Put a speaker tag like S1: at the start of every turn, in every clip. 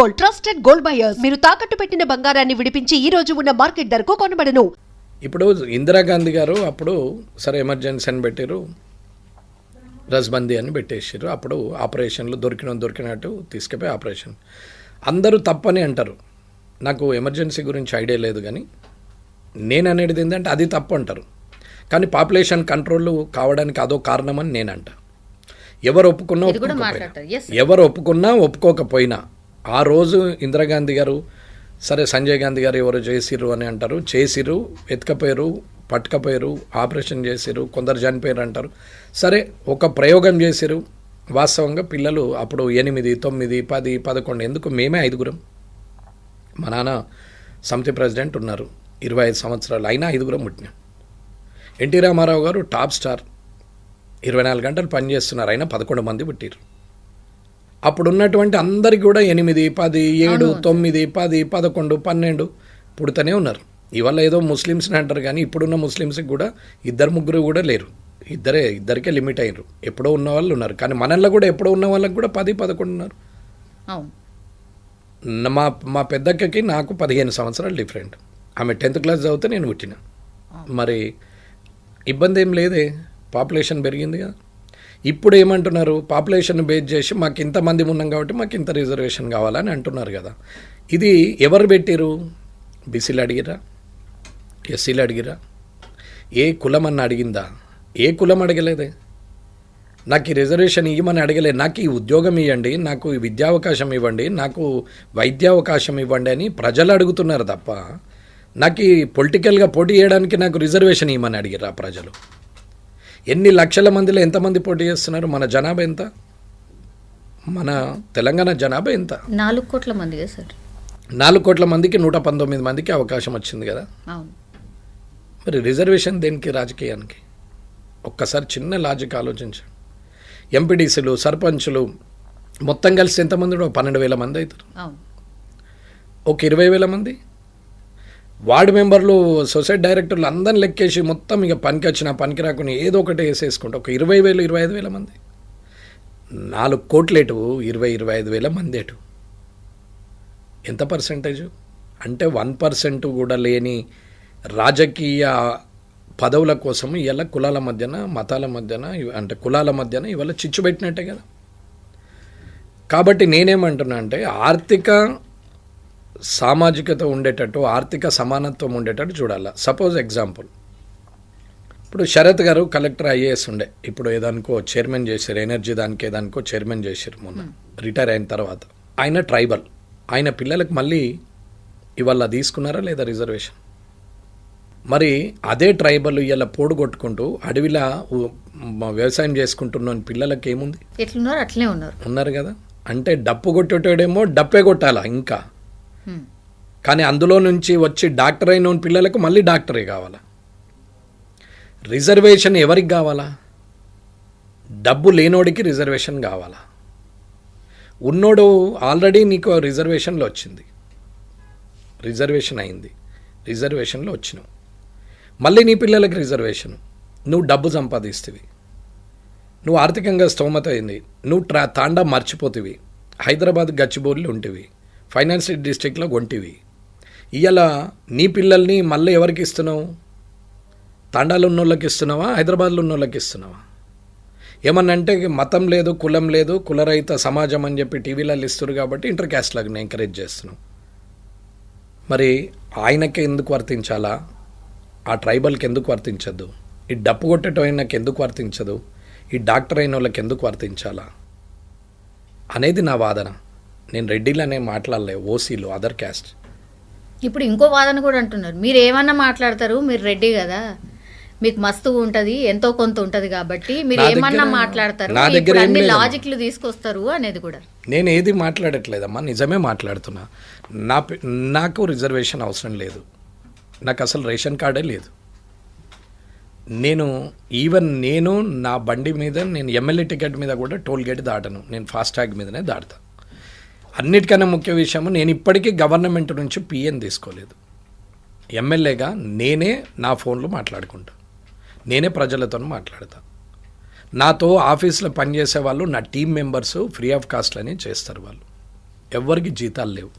S1: Gold, trusted gold buyers. మీరు తాకట్టు పెట్టిన బంగారాన్ని విడిపించి ఈ రోజు ఉన్న మార్కెట్ ధరకు కొనబడను.
S2: ఇప్పుడు ఇందిరాగాంధీ గారు అప్పుడు సరే ఎమర్జెన్సీ అని పెట్టారు, రస్బందీ అని పెట్టేసారు. అప్పుడు ఆపరేషన్లు దొరికినట్టు తీసుకుపోయి ఆపరేషన్. అందరూ తప్పని అంటారు. నాకు ఎమర్జెన్సీ గురించి ఐడియా లేదు, కానీ నేను అనేది ఏంటంటే అది తప్పు అంటారు. కానీ పాపులేషన్ కంట్రోల్ కావడానికి అదో కారణమని నేనంట. ఎవరు ఒప్పుకున్నా ఒప్పుకోకపోయినా ఆ రోజు ఇందిరాగాంధీ గారు సరే సంజయ్ గాంధీ గారు ఎవరు చేసిర్రు అని అంటారు, చేసిర్రు, ఎత్తుకపోయారు, పట్టుకపోయారు, ఆపరేషన్ చేసిర్రు, కొందరు చనిపోయారు అంటారు. సరే ఒక ప్రయోగం చేసిర్రు. వాస్తవంగా పిల్లలు అప్పుడు 8, 9, 10, 11 ఎందుకు మేమే 5గురం. మా నాన్న సమితి ప్రెసిడెంట్ ఉన్నారు, 25 సంవత్సరాలు అయినా 5గురం పుట్టినాం. ఎన్టీ రామారావు గారు టాప్ స్టార్, 24 గంటలు పనిచేస్తున్నారు, అయినా 11 మంది పుట్టిరు. అప్పుడున్నటువంటి అందరికీ కూడా 8, 10, 7, 9, 10, 11, 12 పుడుతూనే ఉన్నారు. ఇవాళ ఏదో ముస్లిమ్స్ని అంటారు, కానీ ఇప్పుడున్న ముస్లిమ్స్కి కూడా 2, 3 కూడా లేరు. ఇద్దరికే లిమిట్ అయ్యారు. ఎప్పుడో ఉన్న వాళ్ళు ఉన్నారు, కానీ మనల్లో కూడా ఎప్పుడో ఉన్న వాళ్ళకి కూడా 10, 11 ఉన్నారు. మా పెద్దక్కకి నాకు 15 సంవత్సరాలు డిఫరెంట్. ఆమె 10th క్లాస్ చదివితే నేను పుట్టిన. మరి ఇబ్బంది ఏం లేదే, పాపులేషన్ పెరిగింది కదా. ఇప్పుడు ఏమంటున్నారు, పాపులేషన్ బేస్ చేసి మాకు ఇంతమంది ఉన్నాం కాబట్టి మాకు ఇంత రిజర్వేషన్ కావాలని అంటున్నారు కదా. ఇది ఎవరు పెట్టిరు? బీసీలు అడిగిరా? ఎస్సీలు అడిగిరా? ఏ కులం అన్న అడిగిందా? ఏ కులం అడగలేదే. నాకు ఈ రిజర్వేషన్ ఇవ్వమని అడగలేదు. నాకు ఈ ఉద్యోగం ఇవ్వండి, నాకు ఈ విద్యావకాశం ఇవ్వండి, నాకు వైద్యావకాశం ఇవ్వండి అని ప్రజలు అడుగుతున్నారు తప్ప నాకు ఈ పొలిటికల్గా పోటీ చేయడానికి నాకు రిజర్వేషన్ ఇవ్వమని అడిగిరా ప్రజలు. ఎన్ని లక్షల మందిలో ఎంతమంది పోటీ చేస్తున్నారు? మన జనాభా ఎంత? మన తెలంగాణ జనాభా ఎంత?
S3: 4 కోట్ల మంది కదా సార్.
S2: 4 కోట్ల మందికి 119 మందికి అవకాశం వచ్చింది కదా. మరి రిజర్వేషన్ దేనికి? రాజకీయానికి. ఒక్కసారి చిన్న లాజిక్ ఆలోచించండి. ఎంపీడీసీలు, సర్పంచులు మొత్తం కలిసి ఎంతమంది? 12,000 మంది అవుతారు. ఒక 20,000 మంది వార్డు మెంబర్లు, సొసైటీ డైరెక్టర్లు అందరిని లెక్కేసి మొత్తం ఇక పనికి వచ్చినా పనికి రాకుండా ఏదో ఒకటి వేసేసుకుంటే ఒక 20,000, 25,000 మంది. 4 కోట్లేటు, 25,000 మంది ఎటు? ఎంత పర్సెంటేజు? అంటే 1% కూడా లేని రాజకీయ పదవుల కోసం ఇవాళ కులాల మధ్యన, మతాల మధ్యన, అంటే కులాల మధ్యన ఇవాళ చిచ్చు పెట్టినట్టే కదా. కాబట్టి నేనేమంటున్నా అంటే ఆర్థిక సామాజికత ఉండేటట్టు, ఆర్థిక సమానత్వం ఉండేటట్టు చూడాలి. సపోజ్ ఎగ్జాంపుల్, ఇప్పుడు శరత్ గారు కలెక్టర్ ఐఏఎస్ ఉండే, ఇప్పుడు ఏదానికో చైర్మన్ చేశారు, ఎనర్జీ దానికి ఏదానికో చైర్మన్ చేశారు మొన్న రిటైర్ అయిన తర్వాత. ఆయన ట్రైబల్, ఆయన పిల్లలకు మళ్ళీ ఇవాళ తీసుకున్నారా లేదా రిజర్వేషన్? మరి అదే ట్రైబల్ ఇవాళ పోడు కొట్టుకుంటూ అడవిలా వ్యవసాయం చేసుకుంటున్న పిల్లలకి ఏముంది?
S3: ఎట్లున్నారు అట్లే
S2: ఉన్నారు కదా. అంటే డప్పు కొట్టేటోడేమో డప్పే కొట్టాలా ఇంకా, కానీ అందులో నుంచి వచ్చి డాక్టర్ అయిన పిల్లలకు మళ్ళీ డాక్టరే కావాలా. రిజర్వేషన్ ఎవరికి కావాలా? డబ్బు లేనోడికి రిజర్వేషన్ కావాలా? ఉన్నోడు ఆల్రెడీ నీకు రిజర్వేషన్లో వచ్చింది, రిజర్వేషన్ అయింది, రిజర్వేషన్లో వచ్చినావు, మళ్ళీ నీ పిల్లలకి రిజర్వేషన్. నువ్వు డబ్బు సంపాదిస్తేవి, నువ్వు ఆర్థికంగా స్తోమత అయింది, నువ్వు తాండా మర్చిపోతివి, హైదరాబాద్ గచ్చిబౌలి ఉంటివి, ఫైనాన్షియల్ డిస్ట్రిక్ట్లో కొంటివి. ఇవాళ నీ పిల్లల్ని మళ్ళీ ఎవరికి ఇస్తున్నావు? తాండాలో ఉన్నోళ్ళకి ఇస్తున్నావా, హైదరాబాద్లో ఉన్నోళ్ళకి ఇస్తున్నావా? ఏమన్నంటే మతం లేదు, కులం లేదు, కులరహిత సమాజం అని చెప్పి టీవీలలో ఇస్తారు కాబట్టి ఇంటర్ క్యాస్ట్లకు ఎంకరేజ్ చేస్తున్నావు. మరి ఆయనకి ఎందుకు వర్తించాలా? ఆ ట్రైబల్కి ఎందుకు వర్తించదు? ఈ డప్పు కొట్టేటో ఆయనకి ఎందుకు వర్తించదు? ఈ డాక్టర్ అయిన వాళ్ళకి ఎందుకు వర్తించాలా అనేది నా వాదన. నేను రెడ్డిలనే మాట్లాడలే, ఓసీలు, అదర్ క్యాస్ట్.
S3: ఇప్పుడు ఇంకో వాదన కూడా అంటున్నారు, మీరు ఏమన్నా మాట్లాడతారు, మీరు రెడ్డి కదా, మీకు మస్తు ఉంటుంది, ఎంతో కొంత ఉంటుంది కాబట్టి మీరు ఏమన్నా మాట్లాడతారు, అన్ని లాజిక్లు తీసుకొస్తారు అనేది కూడా.
S2: నేను ఏది మాట్లాడట్లేదమ్మా, నిజమే మాట్లాడుతున్నా. నాకు రిజర్వేషన్ అవసరం లేదు, నాకు అసలు రేషన్ కార్డే లేదు. నేను నా బండి మీద నేను ఎమ్మెల్యే టికెట్ మీద కూడా టోల్ గేట్ దాటను, నేను ఫాస్టాగ్ మీదనే దాడతా. అన్నిటికన్నా ముఖ్య విషయము, నేను ఇప్పటికీ గవర్నమెంట్ నుంచి పిఎన్ తీసుకోలేదు. ఎమ్మెల్యేగా నేనే నా ఫోన్లో మాట్లాడుకుంటా, నేనే ప్రజలతో మాట్లాడతా. నాతో ఆఫీస్లో పనిచేసే వాళ్ళు, నా team members free of cost అని చేస్తారు వాళ్ళు. ఎవరికి జీతాలు లేవు.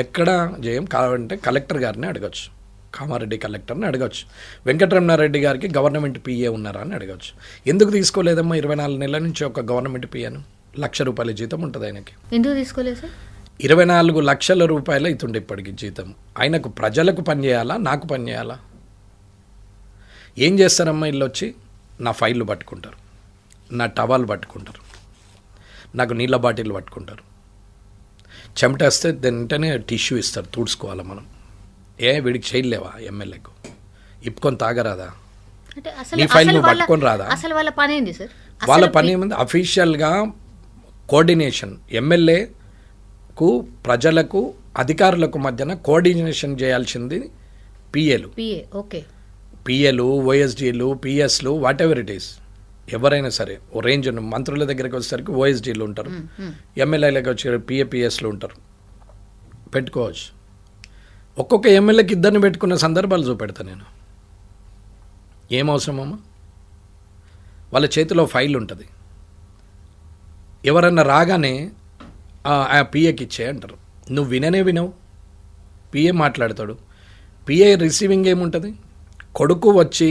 S2: ఎక్కడ జయం కావాలంటే కలెక్టర్ గారిని అడగచ్చు, కామారెడ్డి కలెక్టర్ని అడగచ్చు, వెంకటరమణారెడ్డి గారికి గవర్నమెంట్ పిఏ ఉన్నారా అని అడగచ్చు. ఎందుకు తీసుకోలేదమ్మా 24 నెలల నుంచి ఒక గవర్నమెంట్ పిఏను? ₹1,00,000 జీతం ఉంటుంది ఆయనకి.
S3: ఎందుకు తీసుకోలేదు సార్?
S2: 24 లక్షల రూపాయలు అవుతుండే ఇప్పటికి జీతం. ఆయనకు ప్రజలకు పని చేయాలా, నాకు పని చేయాలా? ఏం చేస్తారమ్మా? వీళ్ళు వచ్చి నా ఫైళ్ళు పట్టుకుంటారు, నా టవాల్ పట్టుకుంటారు, నాకు నీళ్ళ బాటిల్ పట్టుకుంటారు, చెమటేస్తే వెంటనే టిష్యూ ఇస్తారు, తుడుచుకోవాలి మనం. వీడికి చేయలేవా ఎమ్మెల్యేకు? ఇప్పుకొని తాగరాదా?
S3: అంటే
S2: నీ ఫైల్ నువ్వు పట్టుకొని రాదా?
S3: అసలు వాళ్ళ పని ఏంది సార్?
S2: వాళ్ళ పని ఏముంది? అఫీషియల్గా కోఆర్డినేషన్, ఎమ్మెల్యేకు ప్రజలకు అధికారులకు మధ్యన కోఆర్డినేషన్ చేయాల్సింది పిఏలు.
S3: ఓకే,
S2: పిఏలు, ఓఎస్డీలు, పిఎస్లు, వాట్ ఎవర్ ఇట్ ఈస్. ఎవరైనా సరే ఓ రేంజ్ మంత్రుల దగ్గరికి వచ్చేసరికి ఓఎస్డీలు ఉంటారు, ఎమ్మెల్యేలకు వచ్చే పిఏపిఎస్లు ఉంటారు, పెట్టుకోవచ్చు. ఒక్కొక్క ఎమ్మెల్యేకి 2 పెట్టుకున్న సందర్భాలు చూపెడతా నేను. ఏం అవసరమమ్మా? వాళ్ళ చేతిలో ఫైల్ ఉంటుంది, ఎవరన్నా రాగానే ఆ పిఏకి ఇచ్చే అంటారు. నువ్వు వినవు, పిఏ మాట్లాడతాడు. పిఏ రిసీవింగ్ ఏముంటుంది? కొడుకు వచ్చి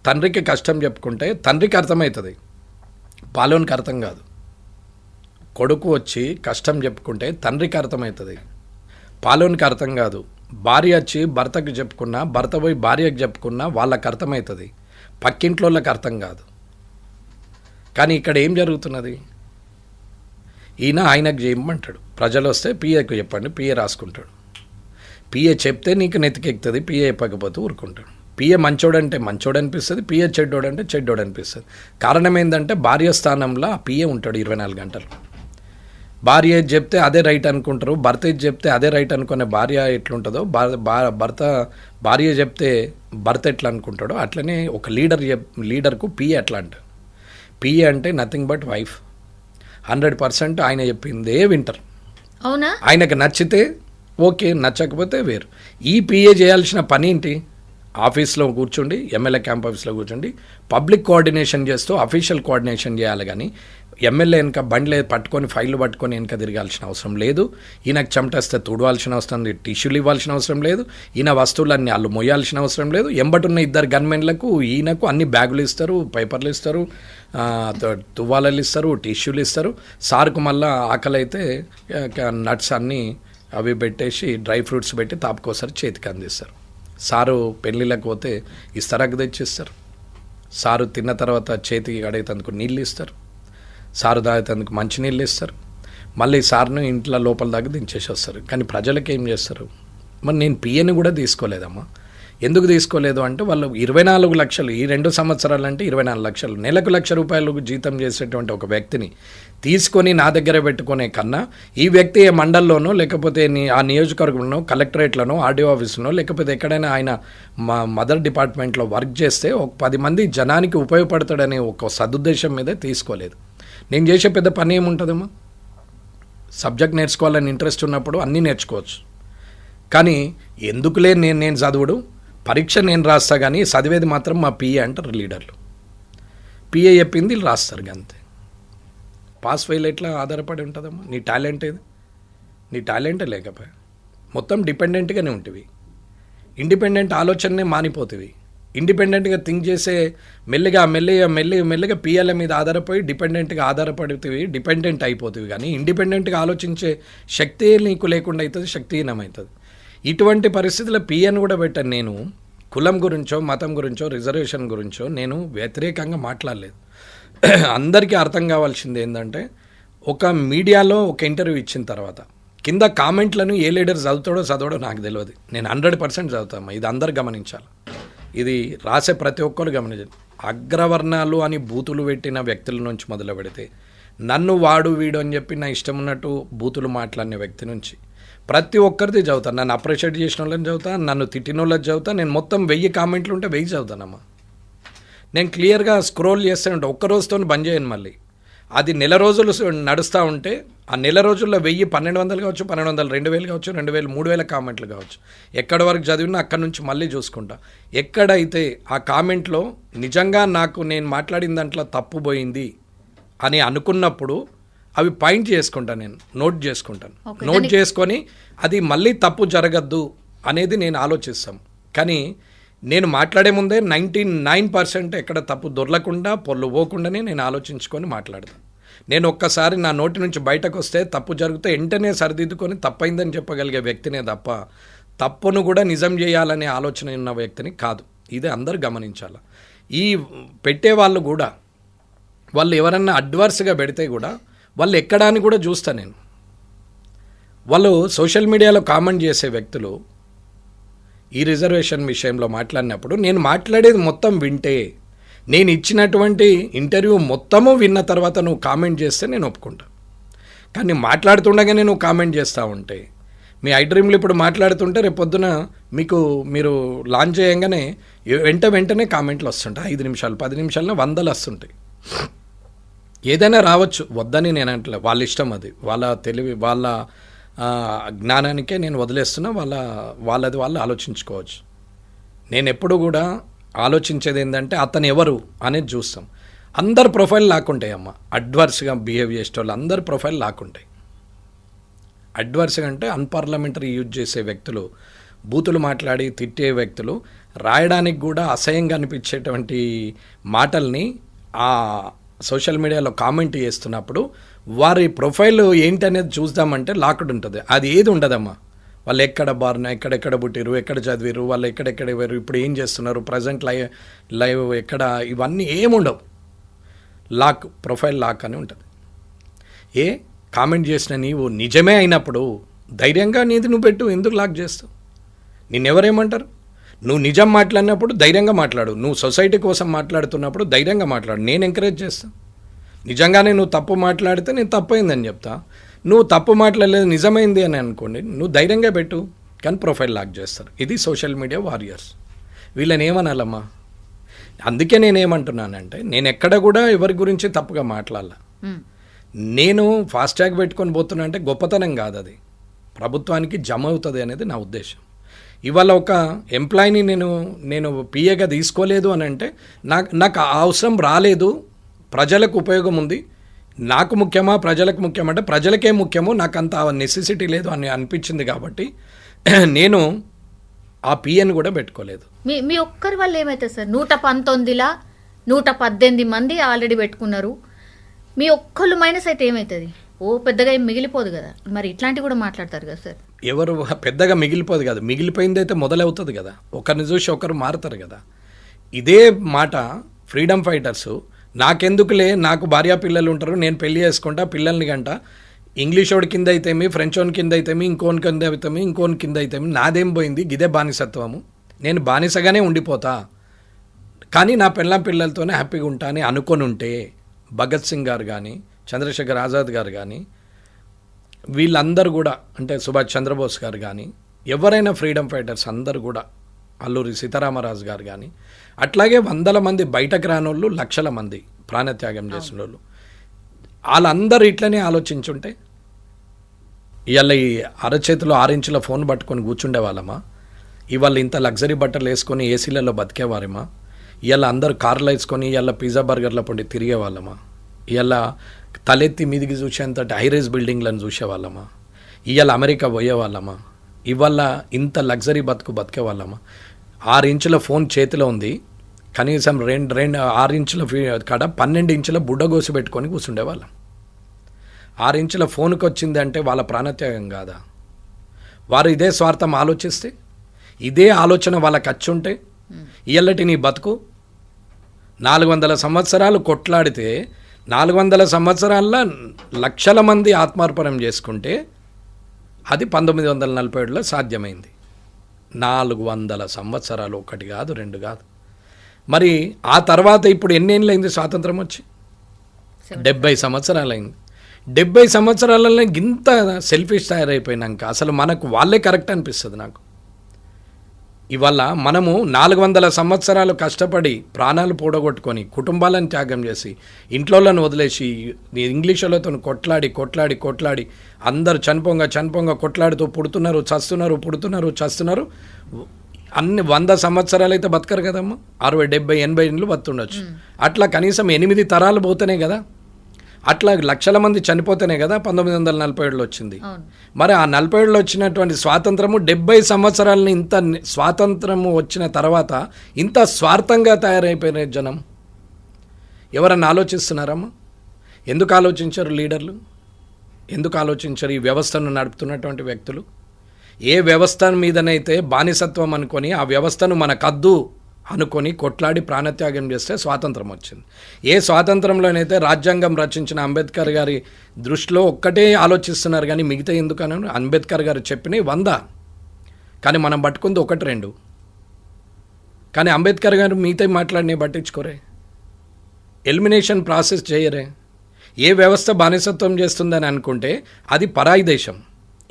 S2: తండ్రికి కష్టం చెప్పుకుంటే తండ్రికి అర్థమవుతుంది, పాలోనికి అర్థం కాదు. కొడుకు వచ్చి కష్టం చెప్పుకుంటే తండ్రికి అర్థమవుతుంది, పాలోనికి అర్థం కాదు. భార్య వచ్చి భర్తకు చెప్పుకున్నా, భర్త పోయి భార్యకు చెప్పుకున్నా వాళ్ళకి అర్థమవుతుంది, పక్కింట్లో వాళ్ళకి అర్థం కాదు. కానీ ఇక్కడ ఏం జరుగుతున్నది? ఈయన ఆయనకు చేయమంటాడు, ప్రజలు వస్తే పిఏకు చెప్పండి, పిఏ రాసుకుంటాడు. పిఏ చెప్తే నీకు నెత్తికెక్కుతుంది, పిఏ చెప్పకపోతే ఊరుకుంటాడు. పిఏ మంచోడంటే మంచోడు అనిపిస్తుంది, పిఏ చెడ్డోడంటే చెడ్డోడు అనిపిస్తుంది. కారణం ఏంటంటే భార్య స్థానంలో ఆ పిఏ ఉంటాడు 24 గంటలు. భార్య ఏది చెప్తే అదే రైట్ అనుకుంటారు, భర్త ఏది చెప్తే అదే రైట్ అనుకునే భార్య ఎట్లుంటుందో, భార్య చెప్తే భర్త ఎట్లా అనుకుంటాడో అట్లనే ఒక లీడర్కు పిఏ అట్లా అంట. పిఏ అంటే నథింగ్ బట్ వైఫ్. 100% ఆయన చెప్పిందే వింటారు.
S3: అవునా?
S2: ఆయనకు నచ్చితే ఓకే, నచ్చకపోతే వేరు. ఈ పిఏ చేయాల్సిన పని ఏంటి? ఆఫీస్లో కూర్చోండి, ఎమ్మెల్యే క్యాంప్ ఆఫీస్లో కూర్చోండి, పబ్లిక్ కోఆర్డినేషన్ చేస్తూ అఫీషియల్ కోఆర్డినేషన్ చేయాలి. కానీ ఎమ్మెల్యే వెనక బండ్లే పట్టుకొని ఫైళ్ళు పట్టుకొని వెనక తిరగాల్సిన అవసరం లేదు. ఈయనకు చెమటేస్తే తుడవాల్సిన అవసరం లేదు, టిష్యూలు ఇవ్వాల్సిన అవసరం లేదు, ఈయన వస్తువులన్నీ వాళ్ళు మొయ్యాల్సిన అవసరం లేదు. ఎంబటున్న 2 గన్మెన్లకు ఈయనకు అన్ని బ్యాగులు ఇస్తారు, పేపర్లు ఇస్తారు, తువ్వాలలు ఇస్తారు, టిష్యూలు ఇస్తారు. సార్కు మళ్ళీ ఆకలి అయితే నట్స్ అన్నీ అవి పెట్టేసి డ్రై ఫ్రూట్స్ పెట్టి తాపుకోసారి చేతికి అందిస్తారు. సారు పెళ్ళిళ్ళకి పోతే ఇస్తరాకు తెచ్చిస్తారు. సారు తిన్న తర్వాత చేతికి కడిగేందుకు నీళ్ళు ఇస్తారు, సారు తాగేందుకు మంచినీళ్ళు ఇస్తారు. మళ్ళీ సార్ను ఇంట్లో లోపల దాకా దించేసి వస్తారు. కానీ ప్రజలకు ఏం చేస్తారు? మరి నేను పిఏని కూడా తీసుకోలేదమ్మా. ఎందుకు తీసుకోలేదు అంటే వాళ్ళు 24 లక్షలు, ఈ 2 సంవత్సరాలు అంటే 24 లక్షలు, నెలకు ₹1,00,000 జీతం చేసేటువంటి ఒక వ్యక్తిని తీసుకొని నా దగ్గర పెట్టుకునే కన్నా ఈ వ్యక్తి ఏ మండలంలోనో లేకపోతే ఆ నియోజకవర్గంలోనో కలెక్టరేట్లోనో ఆర్డీఓ ఆఫీసులోనో లేకపోతే ఎక్కడైనా ఆయన మదర్ డిపార్ట్మెంట్లో వర్క్ చేస్తే ఒక 10 మంది జనానికి ఉపయోగపడతాడనే ఒక సదుద్దేశం మీదే తీసుకోలేదు. నేను చేసే పెద్ద పని ఏముంటుందమ్మా? సబ్జెక్ట్ నేర్చుకోవాలని ఇంట్రెస్ట్ ఉన్నప్పుడు అన్నీ నేర్చుకోవచ్చు. కానీ ఎందుకులే నేను చదువుడు, పరీక్ష నేను రాస్తా, కానీ చదివేది మాత్రం మా పిఏ అంటారు లీడర్లు. పిఏ చెప్పింది వీళ్ళు రాస్తారు, అంతే. పాస్ ఫెయిల్ ఎట్లా ఆధారపడి ఉంటుందమ్మా? నీ టాలెంట్ ఏది? నీ టాలెంటే లేకపోయా మొత్తం డిపెండెంట్గానే ఉంటుంది. ఇండిపెండెంట్ ఆలోచననే మానిపోతుంది. ఇండిపెండెంట్గా థింక్ చేసే మెల్లిగా పిఎల్ఏ మీద ఆధారపడి డిపెండెంట్గా ఆధారపడుతుంది, డిపెండెంట్ అయిపోతుంది. కానీ ఇండిపెండెంట్గా ఆలోచించే శక్తి నీకు లేకుండా అవుతుంది, శక్తిహీనమవుతుంది. ఇటువంటి పరిస్థితుల్లో పిఎను కూడా పెట్టాను. నేను కులం గురించో మతం గురించో రిజర్వేషన్ గురించో నేను వ్యతిరేకంగా మాట్లాడలేదు. అందరికీ అర్థం కావాల్సింది ఏంటంటే, ఒక మీడియాలో ఒక ఇంటర్వ్యూ ఇచ్చిన తర్వాత కింద కామెంట్లను ఏ లీడర్ చదవడో నాకు తెలియదు. నేను 100% చదువుతాను. ఇది అందరు గమనించాలి. ఇది రాసే ప్రతి ఒక్కరు గమనించాలి. అగ్రవర్ణాలు అని బూతులు పెట్టిన వ్యక్తుల నుంచి మొదలు పెడితే, నన్ను వాడు వీడు అని చెప్పి నా ఇష్టం ఉన్నట్టు బూతులు మాట్లాడిన వ్యక్తి నుంచి ప్రతి ఒక్కరిది చదువుతాను. నన్ను అప్రిషియేట్ చేసిన వాళ్ళని చదువుతాను, నన్ను తిట్టిన వాళ్ళని చదువుతాను. నేను మొత్తం 1000 కామెంట్లు ఉంటే 1000 చదువుతానమ్మా. నేను క్లియర్గా స్క్రోల్ చేస్తూ ఉంటాను. ఒక్క రోజుతో బంద్ చేయను. మళ్ళీ అది నెల రోజులు నడుస్తూ ఉంటే ఆ నెల రోజుల్లో 1000, 1200 కావచ్చు, 1200, 2000 కావచ్చు, 2000, 3000 కామెంట్లు కావచ్చు. ఎక్కడి వరకు చదివినా అక్కడి నుంచి మళ్ళీ చూసుకుంటా. ఎక్కడైతే ఆ కామెంట్లో నిజంగా నేను మాట్లాడిన దాంట్లో తప్పు పోయింది అని అనుకున్నప్పుడు అవి పాయింట్ చేసుకుంటాను, నేను నోట్ చేసుకుంటాను.
S3: Okay,
S2: నోట్ చేసుకొని అది మళ్ళీ తప్పు జరగద్దు అనేది నేను ఆలోచిస్తాం. కానీ నేను మాట్లాడే ముందే 99% ఎక్కడ తప్పు దొరలకుండా పొల్లు పోకుండానే నేను ఆలోచించుకొని మాట్లాడతాను. నేను ఒక్కసారి నా నోటి నుంచి బయటకు వస్తే తప్పు జరిగితే వెంటనే సరిదిద్దుకొని తప్పైందని చెప్పగలిగే వ్యక్తినే తప్ప తప్పును కూడా నిజం చేయాలనే ఆలోచన ఉన్న వ్యక్తిని కాదు. ఇది అందరూ గమనించాలి. ఈ పెట్టే వాళ్ళు కూడా వాళ్ళు ఎవరన్నా అడ్వర్స్గా పెడితే కూడా వాళ్ళు ఎక్కడా అని కూడా చూస్తాను నేను. వాళ్ళు సోషల్ మీడియాలో కామెంట్ చేసే వ్యక్తులు ఈ రిజర్వేషన్ విషయంలో మాట్లాడినప్పుడు నేను మాట్లాడేది మొత్తం వింటే, నేను ఇచ్చినటువంటి ఇంటర్వ్యూ మొత్తము విన్న తర్వాత నువ్వు కామెంట్ చేస్తే నేను ఒప్పుకుంటా. కానీ మాట్లాడుతుండగానే నువ్వు కామెంట్ చేస్తూ ఉంటే, మీ ఐడ్రీమ్లు ఇప్పుడు మాట్లాడుతుంటే రేపు పొద్దున మీరు లాంచ్ చేయగానే వెంటనే కామెంట్లు వస్తుంటాయి. 5 నిమిషాలు 10 నిమిషాల్లో 100 వస్తుంటాయి. ఏదైనా రావచ్చు, వద్దని నేను అంటలే, వాళ్ళ ఇష్టం, అది వాళ్ళ తెలివి, వాళ్ళ జ్ఞానానికే నేను వదిలేస్తున్నా. వాళ్ళది వాళ్ళు ఆలోచించుకోవచ్చు. నేను ఎప్పుడు కూడా ఆలోచించేది ఏంటంటే అతను ఎవరు అనేది చూస్తాం. అందరు ప్రొఫైల్ లాక్కుంటాయి అమ్మ. అడ్వర్స్గా బిహేవ్ చేసే వాళ్ళు అందరు ప్రొఫైల్ లాక్కుంటాయి. అడ్వర్స్గా అంటే అన్పార్లమెంటరీ యూజ్ చేసే వ్యక్తులు, బూతులు మాట్లాడి తిట్టే వ్యక్తులు, రాయడానికి కూడా అసహ్యంగా అనిపించేటువంటి మాటల్ని ఆ సోషల్ మీడియాలో కామెంట్ చేస్తున్నప్పుడు వారి ప్రొఫైల్ ఏంటనేది చూద్దామంటే లాక్డ్ ఉంటుంది. అది ఏది ఉండదమ్మా. వాళ్ళు ఎక్కడ బారిన, ఎక్కడెక్కడ పుట్టిరు, ఎక్కడ చదివిరు, వాళ్ళు ఎక్కడెక్కడ వేరు, ఇప్పుడు ఏం చేస్తున్నారు, ప్రజెంట్ లైవ్ ఎక్కడ, ఇవన్నీ ఏముండవు. ప్రొఫైల్ లాక్ అని ఉంటుంది. కామెంట్ చేసిన నీవు నిజమే అయినప్పుడు ధైర్యంగా నీది నువ్వు పెట్టు. ఎందుకు లాక్ చేస్తావు? నిన్నెవరేమంటారు? నువ్వు నిజం మాట్లాడినప్పుడు ధైర్యంగా మాట్లాడు. నువ్వు సొసైటీ కోసం మాట్లాడుతున్నప్పుడు ధైర్యంగా మాట్లాడు. నేను ఎంకరేజ్ చేస్తాను. నిజంగానే నువ్వు తప్పు మాట్లాడితే నేను తప్పైందని చెప్తా. నువ్వు తప్పు మాట్లాడలేదు నిజమైంది అని అనుకోండి, నువ్వు ధైర్యంగా పెట్టు. కానీ ప్రొఫైల్ లాక్ చేస్తారు. ఇది సోషల్ మీడియా వారియర్స్. వీళ్ళని ఏమనాలమ్మా? అందుకే నేనేమంటున్నానంటే, నేను ఎక్కడ కూడా ఎవరి గురించి తప్పుగా మాట్లాడాల. నేను ఫాస్ట్యాగ్ పెట్టుకొని పోతున్నా అంటే గొప్పతనం కాదు, అది ప్రభుత్వానికి జమ అవుతుంది అనేది నా ఉద్దేశం. ఇవాళ ఒక ఎంప్లాయీని నేను పిఏగా తీసుకోలేదు అని అంటే నాకు ఆ అవసరం రాలేదు, ప్రజలకు ఉపయోగం ఉంది, నాకు ముఖ్యమా ప్రజలకు ముఖ్యమంటే ప్రజలకే ముఖ్యమో, నాకు అంత నెసెసిటీ లేదు అని అనిపించింది కాబట్టి నేను ఆ పిఎన్ కూడా పెట్టుకోలేదు.
S3: మీ ఒక్కరి వల్ల ఏమైతే సార్ 119లా 118 మంది ఆల్రెడీ పెట్టుకున్నారు. మీ ఒక్కళ్ళు మైనస్ అయితే ఏమవుతుంది? పెద్దగా ఏం మిగిలిపోదు కదా. మరి ఇట్లాంటివి కూడా మాట్లాడతారు కదా సార్.
S2: ఎవరు పెద్దగా మిగిలిపోదు కదా, మిగిలిపోయింది అయితే మొదలవుతుంది కదా. ఒకరిని చూసి ఒకరు మారుతారు కదా. ఇదే మాట ఫ్రీడమ్ ఫైటర్స్, నాకెందుకులే, నాకు భార్య పిల్లలు ఉంటారు, నేను పెళ్లి చేసుకుంటా, పిల్లల్ని గంట, ఇంగ్లీష్ వాడి కింద అయితేమి, ఫ్రెంచ్ వాడి కింద అయితేమి, ఇంకోని కింద అయితేమి, ఇంకోని కింద అయితేమి, నాదేం పోయింది, ఇదే బానిసత్వము, నేను బానిసగానే ఉండిపోతా, కానీ నా పిల్లలతోనే హ్యాపీగా ఉంటా అని అనుకొని ఉంటే, భగత్ సింగ్ గారు కానీ, చంద్రశేఖర్ ఆజాద్ గారు కానీ, వీళ్ళందరూ కూడా, అంటే సుభాష్ చంద్రబోస్ గారు కానీ, ఎవరైనా ఫ్రీడమ్ ఫైటర్స్ అందరూ కూడా, అల్లూరి సీతారామరాజు గారు కానీ, అట్లాగే 100 మంది బయటకు రానోళ్ళు, లక్షల మంది ప్రాణత్యాగం చేసిన వాళ్ళు, వాళ్ళందరూ ఇట్లనే ఆలోచించుంటే ఇవాళ ఈ అరచేతిలో 6 ఇంచుల ఫోన్ పట్టుకొని కూర్చుండే వాళ్ళమా? ఇవాళ ఇంత లగ్జరీ బట్టలు వేసుకొని ఏసీలలో బతికేవారేమా? ఇవాళ అందరూ కార్లు వేసుకొని ఇవాళ పిజ్జా బర్గర్ల పొండి తిరిగే వాళ్ళమా? ఇవాళ తలెత్తి మీదికి చూసేంత హైరైజ్ బిల్డింగ్లను చూసేవాళ్ళమా? ఇవాళ అమెరికా పోయేవాళ్ళమా? ఇవాళ ఇంత లగ్జరీ బతికే వాళ్ళమా? 6 ఇంచుల ఫోన్ చేతిలో ఉంది, కనీసం 6 ఇంచుల కాడ 12 ఇంచుల బుడ్డగోసి పెట్టుకొని కూర్చుండేవాళ్ళం. 6 ఇంచుల ఫోన్కి వచ్చింది అంటే వాళ్ళ ప్రాణత్యాగం కాదా? వారు ఇదే స్వార్థం ఆలోచిస్తే, ఇదే ఆలోచన వాళ్ళకి వచ్చి ఉంటే, ఇయ్యల్లటి నీ బతుకు 400 సంవత్సరాలు కొట్లాడితే 400 సంవత్సరాల్లో లక్షల మంది ఆత్మార్పణం చేసుకుంటే అది 1947లో సాధ్యమైంది. 400 సంవత్సరాలు, 1 కాదు 2 కాదు. మరి ఆ తర్వాత ఇప్పుడు ఎన్నేళ్ళైంది స్వాతంత్రం వచ్చి? 70 సంవత్సరాలైంది. 70 సంవత్సరాలలో ఇంత సెల్ఫిష్ తయారైపోయినాక అసలు మనకు వాళ్ళే కరెక్ట్ అనిపిస్తుంది నాకు. ఇవాళ మనము 400 సంవత్సరాలు కష్టపడి ప్రాణాలు పూడగొట్టుకొని కుటుంబాలను త్యాగం చేసి ఇంట్లోలను వదిలేసి ఇంగ్లీష్ వాళ్ళతో కొట్లాడి అందరు చనిపోంగా కొట్లాడుతూ పుడుతున్నారు, చస్తున్నారు. అన్ని 100 సంవత్సరాలు అయితే బతకరు కదమ్మా. 60, 70, 80 ఏళ్ళు బతుండొచ్చు. అట్లా కనీసం 8 తరాలు పోతేనే కదా అట్లా లక్షల మంది చనిపోతేనే కదా 1947లో వచ్చింది.
S3: అవును.
S2: మరి ఆ 47లో వచ్చినటువంటి స్వాతంత్రము 70 సంవత్సరాలని ఇంత స్వాతంత్రము వచ్చిన తర్వాత ఇంత స్వార్థంగా తయారైపోయిన జనం ఎవరన్నా ఆలోచిస్తున్నారమ్మా? ఎందుకు ఆలోచించారు లీడర్లు? ఎందుకు ఆలోచించారు ఈ వ్యవస్థను నడుపుతున్నటువంటి వ్యక్తులు? ఏ వ్యవస్థ మీదనైతే బానిసత్వం అనుకొని ఆ వ్యవస్థను మనకద్దు అనుకొని కొట్లాడి ప్రాణత్యాగం చేస్తే స్వాతంత్రం వచ్చింది. ఏ స్వాతంత్రంలోనైతే రాజ్యాంగం రచించిన అంబేద్కర్ గారి దృష్టిలో ఒక్కటే ఆలోచిస్తున్నారు కానీ మిగతా ఎందుకని అంబేద్కర్ గారు చెప్పినవి 100, కానీ మనం పట్టుకుంది 1-2. కానీ అంబేద్కర్ గారు మిగతా మాట్లాడినవి పట్టించుకోరే, ఎలిమినేషన్ ప్రాసెస్ చేయరే. ఏ వ్యవస్థ బానిసత్వం చేస్తుందని అనుకుంటే అది పరాయి దేశం.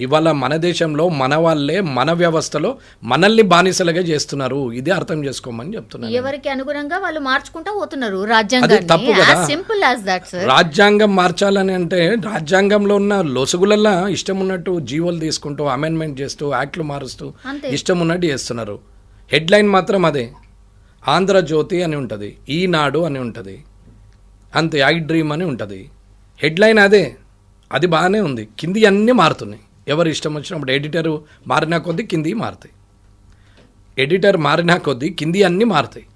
S2: ఇవాళ మన దేశంలో మన వాళ్ళే మన వ్యవస్థలో మనల్ని బానిసలుగా చేస్తున్నారు. ఇది అర్థం చేసుకోమని చెప్తున్నారు.
S3: ఎవరికి అనుగుణంగా వాళ్ళు మార్చుకుంటా పోతున్నారు
S2: అది తప్పు కదా.
S3: Simple as that sir.
S2: రాజ్యాంగం మార్చాలని అంటే రాజ్యాంగంలో ఉన్న లొసుగులల్లా ఇష్టం ఉన్నట్టు జీవోలు తీసుకుంటూ అమెండ్మెంట్ చేస్తూ యాక్ట్లు మారుస్తూ
S3: అంతే.
S2: ఇష్టం ఉన్నట్టు చేస్తున్నారు. హెడ్లైన్ మాత్రం అదే, ఆంధ్రజ్యోతి అని ఉంటుంది, ఈనాడు అని ఉంటుంది, అంతే, ఐ డ్రీమ్ అని ఉంటుంది. హెడ్లైన్ అదే, అది బాగానే ఉంది. కింది అన్నీ మారుతున్నాయి. ఎవరు ఇష్టం వచ్చినప్పుడు ఎడిటర్ మారినా కొద్దీ కింది మారుతాయి, ఎడిటర్ మారినా కొద్దీ కింది అన్నీ మారుతాయి.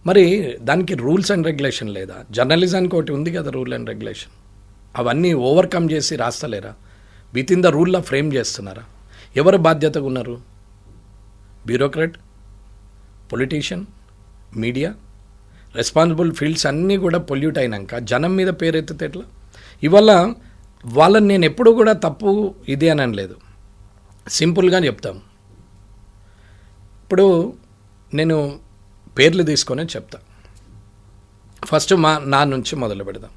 S2: మరి దానికి రూల్స్ అండ్ రెగ్యులేషన్ లేదా? జర్నలిజానికి ఒకటి ఉంది కదా రూల్ అండ్ రెగ్యులేషన్. అవన్నీ ఓవర్కమ్ చేసి రాస్తలేరా? విత్ ఇన్ ద రూల్లో ఫ్రేమ్ చేస్తున్నారా? ఎవరు బాధ్యతగా ఉన్నారు? Bureaucrat, politician, media. Responsible fields అన్నీ కూడా పొల్యూట్ అయినాక జనం మీద పేరెత్తితే ఎట్లా? ఇవాళ వాళ్ళని నేను ఎప్పుడు కూడా తప్పు ఇది అని అనలేదు, సింపుల్గా చెప్తాం. ఇప్పుడు నేను పేర్లు తీసుకొని చెప్తా. ఫస్ట్ నా నుంచి మొదలు పెడదాం.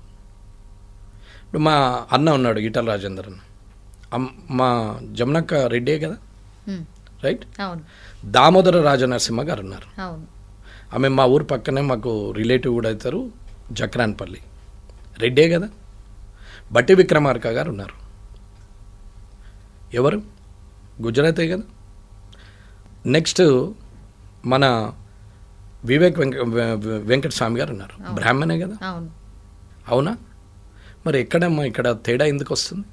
S2: ఇప్పుడు మా అన్న ఉన్నాడు ఈటల రాజేందర్, మా జమునక్క రెడ్డే కదా, రైట్? దామోదర రాజనరసింహ గారు ఉన్నారు. ఆమె మా ఊరు పక్కనే మాకు రిలేటివ్ కూడా అవుతారు, జక్రాన్పల్లి, రెడ్డే కదా. బట్టి విక్రమార్క గారు ఉన్నారు. ఎవరు? గుజరాతే కదా. నెక్స్ట్ మన వివేక్ వెంకటస్వామి గారు ఉన్నారు, బ్రాహ్మణే కదా. అవునా? మరి ఎక్కడమ్మా ఇక్కడ తేడా ఎందుకు వస్తుంది?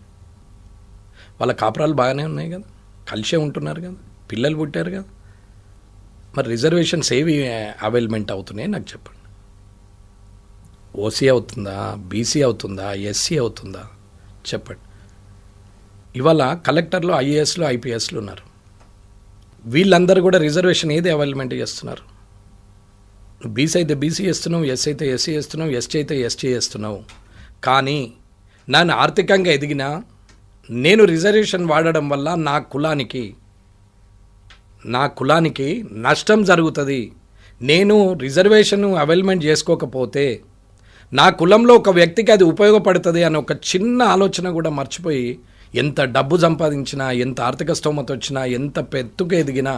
S2: వాళ్ళ కాపురాలు బాగానే ఉన్నాయి కదా, కలిసే ఉంటున్నారు కదా, పిల్లలు పుట్టారు కదా. మరి రిజర్వేషన్స్ ఏవి అవైలమెంట్ అవుతున్నాయి నాకు చెప్పండి. ఓసీ అవుతుందా, బీసీ అవుతుందా, ఎస్సీ అవుతుందా చెప్పండి. ఇవాళ కలెక్టర్లు, ఐఏఎస్లు, ఐపీఎస్లు ఉన్నారు. వీళ్ళందరూ కూడా రిజర్వేషన్ ఏది అవైలమెంట్ చేస్తున్నారు? బీసీ అయితే బీసీ చేస్తున్నావు, ఎస్సీ అయితే ఎస్సీ చేస్తున్నావు, ఎస్టీ అయితే ఎస్టీ చేస్తున్నావు. కానీ నన్ను ఆర్థికంగా ఎదిగినా నేను రిజర్వేషన్ వాడడం వల్ల నా కులానికి నష్టం జరుగుతుంది. నేను రిజర్వేషన్ అవైలమెంట్ చేసుకోకపోతే నా కులంలో ఒక వ్యక్తికి అది ఉపయోగపడుతుంది అని ఒక చిన్న ఆలోచన కూడా మర్చిపోయి ఎంత డబ్బు సంపాదించినా, ఎంత ఆర్థిక స్తోమత వచ్చినా, ఎంత పెద్దగా ఎదిగినా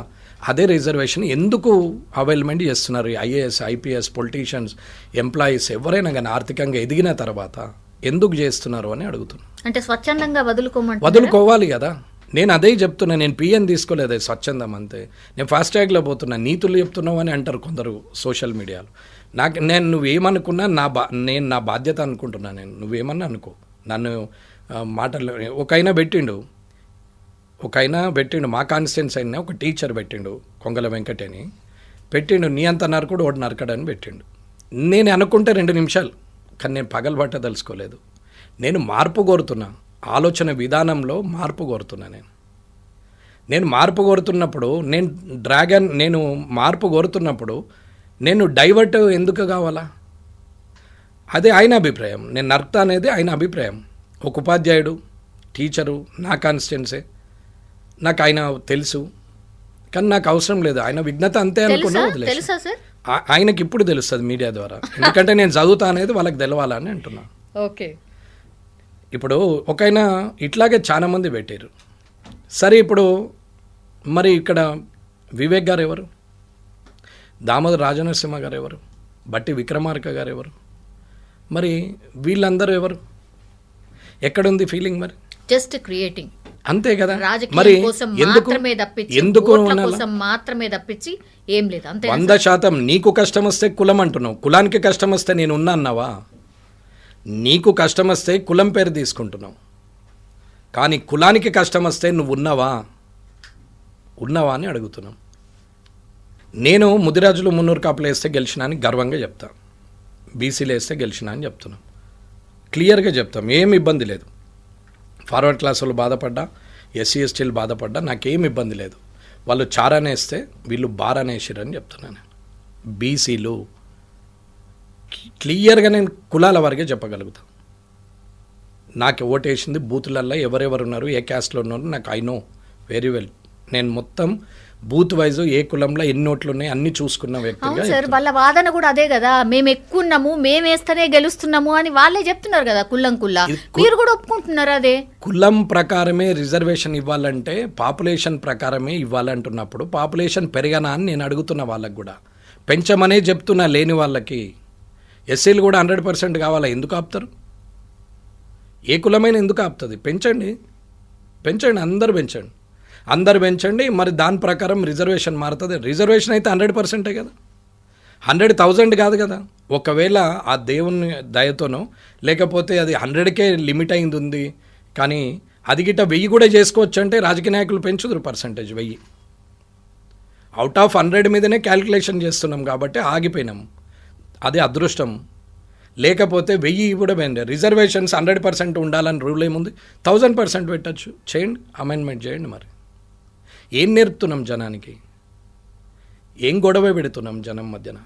S2: అదే రిజర్వేషన్ ఎందుకు అవైలమెంట్ చేస్తున్నారు? ఐఏఎస్, ఐపీఎస్, పొలిటీషియన్స్, ఎంప్లాయీస్ ఎవరైనా కానీ ఆర్థికంగా ఎదిగిన తర్వాత ఎందుకు చేస్తున్నారు అని అడుగుతున్నాను.
S3: అంటే స్వచ్ఛందంగా
S2: వదులుకోవాలి కదా. నేను అదే చెప్తున్నా. నేను పిఎన్ తీసుకోలేదు, స్వచ్ఛందం అంతే. నేను ఫాస్ట్ ట్రాగ్లో పోతున్నా, నీతులు చెప్తున్నావు అని అంటారు కొందరు సోషల్ మీడియాలో. నేను నువ్వేమనుకున్నా నేను నా బాధ్యత అనుకుంటున్నా. నువ్వేమన్నా అనుకో, నన్ను మాటలు ఒక ఆయన పెట్టిండు మా కాన్స్టిట్యున్సీ అయినా ఒక టీచర్ పెట్టిండు, కొంగల వెంకట అని పెట్టిండు. నీ అంత నరకుడు ఒకటి నరకడని పెట్టిండు. నేను అనుకుంటే 2 నిమిషాలు, కానీ నేను పగలబట్ట తెలుసుకోలేదు. నేను మార్పు కోరుతున్నా, ఆలోచన విధానంలో మార్పు కోరుతున్నా. నేను మార్పు కోరుతున్నప్పుడు నేను మార్పు కోరుతున్నప్పుడు నేను డైవర్ట్ ఎందుకు కావాలా? అదే ఆయన అభిప్రాయం. నేను నర్త అనేది ఆయన అభిప్రాయం. ఒక ఉపాధ్యాయుడు, టీచరు, నా కాన్స్టిట్యున్సీ, నాకు ఆయన తెలుసు, కానీ నాకు అవసరం లేదు. ఆయన విఘ్నత అంతే అనుకున్నా వదిలేసి. ఆయనకి ఇప్పుడు తెలుస్తుంది మీడియా ద్వారా, ఎందుకంటే నేను చదువుతా అనేది వాళ్ళకి తెలవాలని అంటున్నా.
S3: ఓకే.
S2: ఇప్పుడు ఒకైనా ఇట్లాగే చాలామంది పెట్టారు. సరే, ఇప్పుడు మరి ఇక్కడ వివేక్ గారు ఎవరు? దామోదర రాజనరసింహ గారు ఎవరు? బట్టి విక్రమార్క గారు ఎవరు? మరి వీళ్ళందరూ ఎవరు? ఎక్కడుంది ఫీలింగ్? మరి
S3: జస్ట్ క్రియేటింగ్
S2: అంతే కదా.
S3: మరి ఎందుకు మాత్రమే తప్పించి ఏం లేదు. అంతే.
S2: 100% నీకు కష్టం వస్తే కులం అంటున్నావు, కులానికి కష్టం వస్తే నేను ఉన్నా అన్నావా? నీకు కష్టం వస్తే కులం పేరు తీసుకుంటున్నావు, కానీ కులానికి కష్టం వస్తే నువ్వు ఉన్నావా అని అడుగుతున్నాం. నేను ముదిరాజులు మున్నూరు కాపులు వేస్తే గెలిచినా అని గర్వంగా చెప్తా, బీసీలు వేస్తే గెలిచినా అని చెప్తున్నాం, క్లియర్గా చెప్తాం, ఏం ఇబ్బంది లేదు. ఫార్వర్డ్ క్లాస్ వాళ్ళు బాధపడ్డా, ఎస్సీ ఎస్టీలు బాధపడ్డా నాకేం ఇబ్బంది లేదు. వాళ్ళు చారానే వేస్తే వీళ్ళు బారానే వేసిరని చెప్తున్నాను. బీసీలు క్లియర్గా నేను కులాల వారిగా చెప్పగలుగుతాను. నాకు ఓటేసింది బూతులల్లో ఎవరెవరు ఉన్నారు, ఏ క్యాస్ట్లో ఉన్నారు నాకు ఐ నో వెరీ వెల్. నేను మొత్తం బూత్ వైజ్ ఏ కులంలో ఎన్ని ఓట్లు ఉన్నాయి అన్ని చూసుకున్న వ్యక్తిగా.
S3: అవును సార్, వాళ్ళ వాదన కూడా అదే కదా, మేము ఎక్కున్నాము, మేము వేస్తేనే గెలుస్తున్నాము అని వాళ్ళే చెప్తున్నారు కదా. మీరు కూడా ఒప్పుకుంటున్నారు అదే.
S2: కులం ప్రకారమే రిజర్వేషన్ ఇవ్వాలంటే పాపులేషన్ ప్రకారమే ఇవ్వాలంటున్నప్పుడు పాపులేషన్ పెరగనా అని నేను అడుగుతున్న వాళ్ళకి కూడా పెంచమనే చెప్తున్నా. లేని వాళ్ళకి ఎస్సీలు కూడా 100% కావాలా, ఎందుకు ఆపుతారు? ఏ కులమైనా ఎందుకు ఆపుతుంది? పెంచండి, అందరు పెంచండి. మరి దాని ప్రకారం రిజర్వేషన్ మారుతుంది. రిజర్వేషన్ అయితే 100% కదా, 100,000 కాదు కదా. ఒకవేళ ఆ దేవుని దయతోనో లేకపోతే అది 100కే లిమిట్ అయింది ఉంది, కానీ అది గిట్ట 1000 కూడా చేసుకోవచ్చు అంటే రాజకీయ నాయకులు పెంచుదురు పర్సంటేజ్ 1000. అవుట్ ఆఫ్ 100 మీదనే క్యాల్కులేషన్ చేస్తున్నాం కాబట్టి ఆగిపోయినాం. అది అదృష్టం. లేకపోతే 1000 కూడా పెండి. రిజర్వేషన్స్ 100% ఉండాలని రూల్ ఏముంది? 1000% పెట్టచ్చు. చేయండి, అమెండ్మెంట్ చేయండి. మరి ఏం నేర్పుతున్నాం జనానికి? ఏం గొడవ పెడుతున్నాం జనం మధ్యన?